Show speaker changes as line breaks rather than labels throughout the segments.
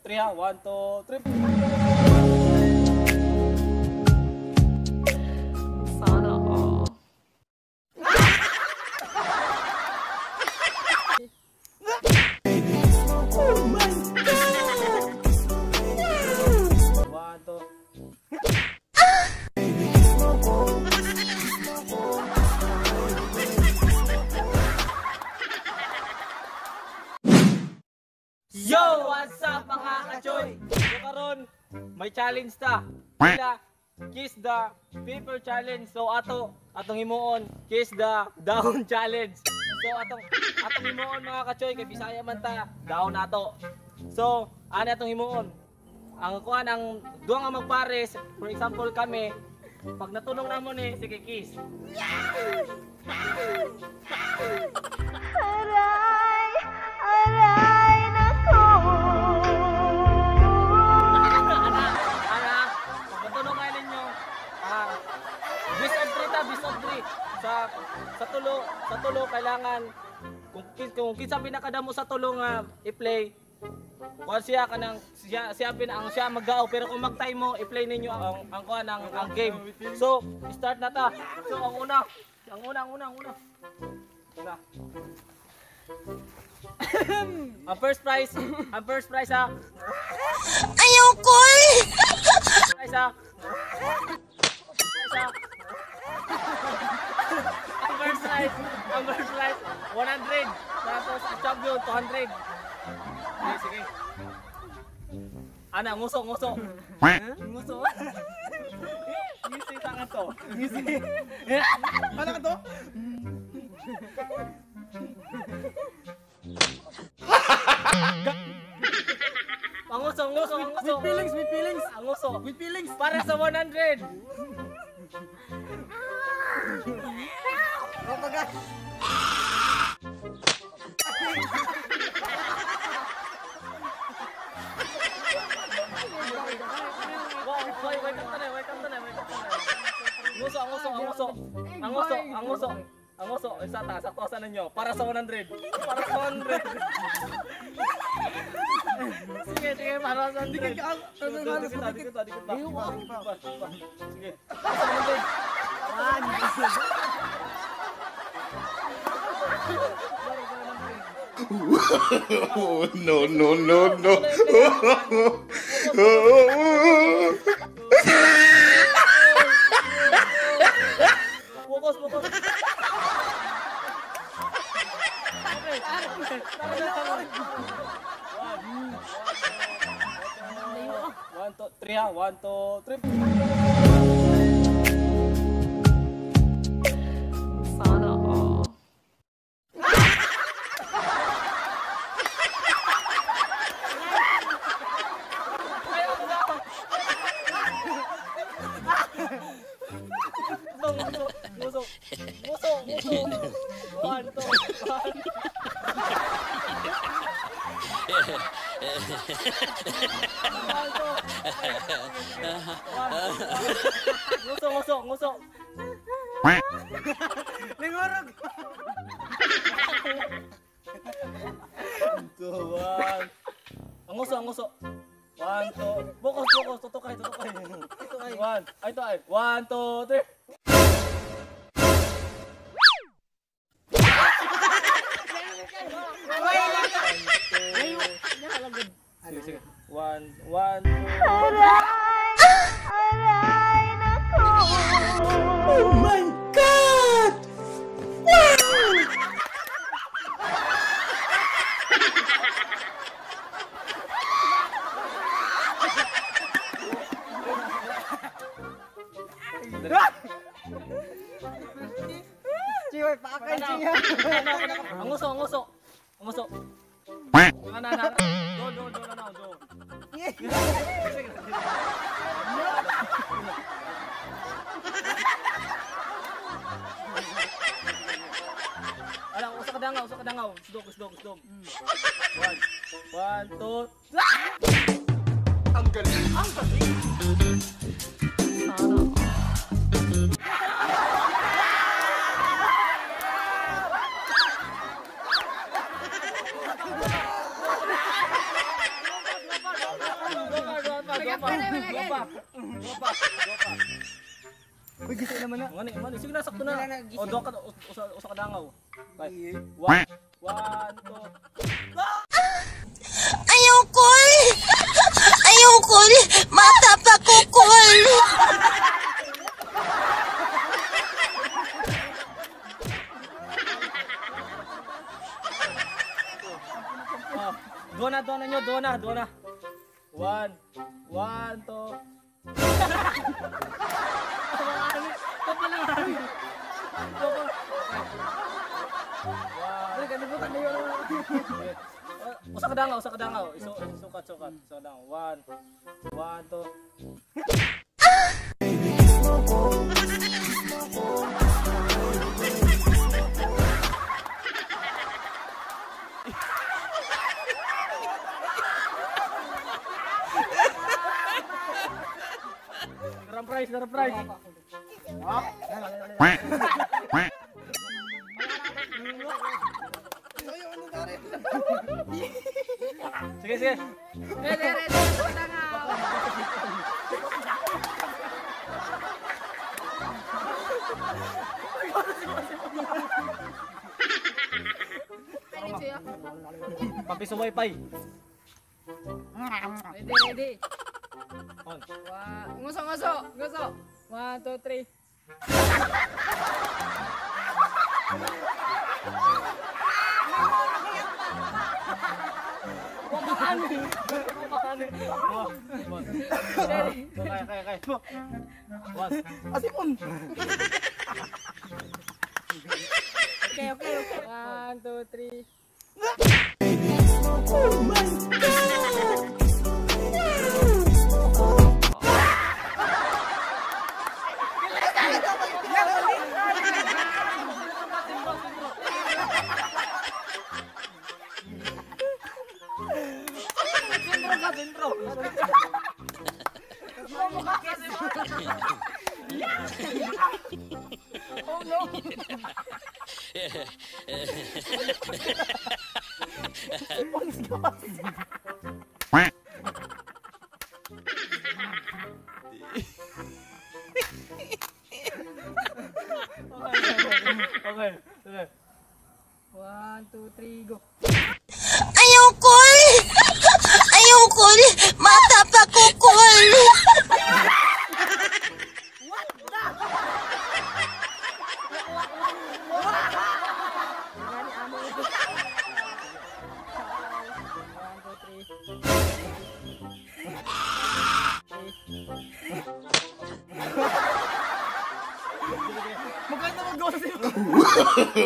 3 ha. 1, 2, 3.
Sana all.
Oh my God! 1, 2. Yo! What's up mga kachoy? So karon may challenge ta. Sila kiss the paper challenge. So atong himuon kiss the down challenge. So atong himuon mga kachoy kay Bisaya man ta, down nato. So ani atong himuon. Ang kuan ang duha nga magpares, for example kami, pag natulong namo ni sige kiss.
Aray nako.
Pagkatulong nga ninyo, bis of 3 sa tulo kailangan kung kinsa pinakadamo sa tulo nga i-play, kung siya mag-gaaw, pero kung mag-time mo i-play ninyo ang game. So start na ta. So ang una. Ang first prize ha.
Ayoko
Prize ha. Ang first prize 100. Tapos ang champion 200. Sige. Ana, nguso. Nguso. Ngisi tangan to. Ngisi. Ano ka to? Nguso. With feelings. Nguso. With feelings. Para sa 100. Kapag Ang uso, sakto ninyo para sa 100. Para sa 100. Sige, para sa 100. Dikit kita. Sige.
No.
Fokus. One, two, three ha. 1, 2, 3.
Sana all.
Nguso. 1, 2, 1. Nguso. Ningorog. Tuwan. Ang nguso. 1, 2. Bukas. Tutukay. 1. Ay, 1, 2, 3. Sige. 1, 2.
Aray nako.
Oh my God!
Ciwek, pakai siya. Ang nguso. Ano. Do. Ala, usok kadangaw. Sudok. 1, 2.
Ang galing!
Sana all.
Uy, gisa naman na. Mani, sige na, sakto na. O, doon ka, usa ka dangaw. Okay. One, two.
Ayoko! Ayoko! Mata pa kukul!
Doon na. One, two. Usa ka dangaw. Sukat. One, two. Darang prize. Sige.
Ready,
Pampiso wifi.
Ready.
On.
Nguso. 1, 2, 3.
Kaya. One.
Asipon. Okay. 1, 2, 3. Oh my God!
Oh no! Okay.
1, 2, 3, go.
Ayoko! Ayoko! Mata pa kukul!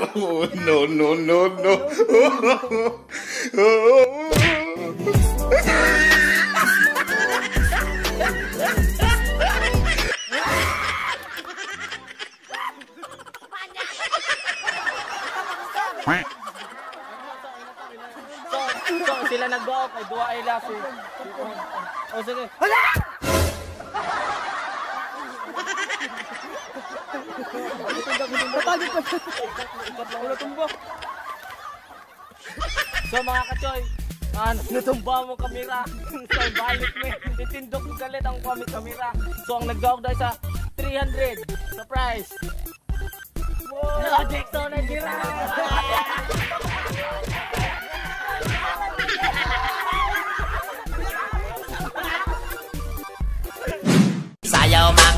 Oh, no.
So sila nag-go kay duwa ay lasi. O sige. So mga kachoy, natumba mo kamera. So balik mo, itindok mo galit ang kamera. So ang nag-go daw sa 300 sa price. Wow! Jackson na gira!
Sayaw mga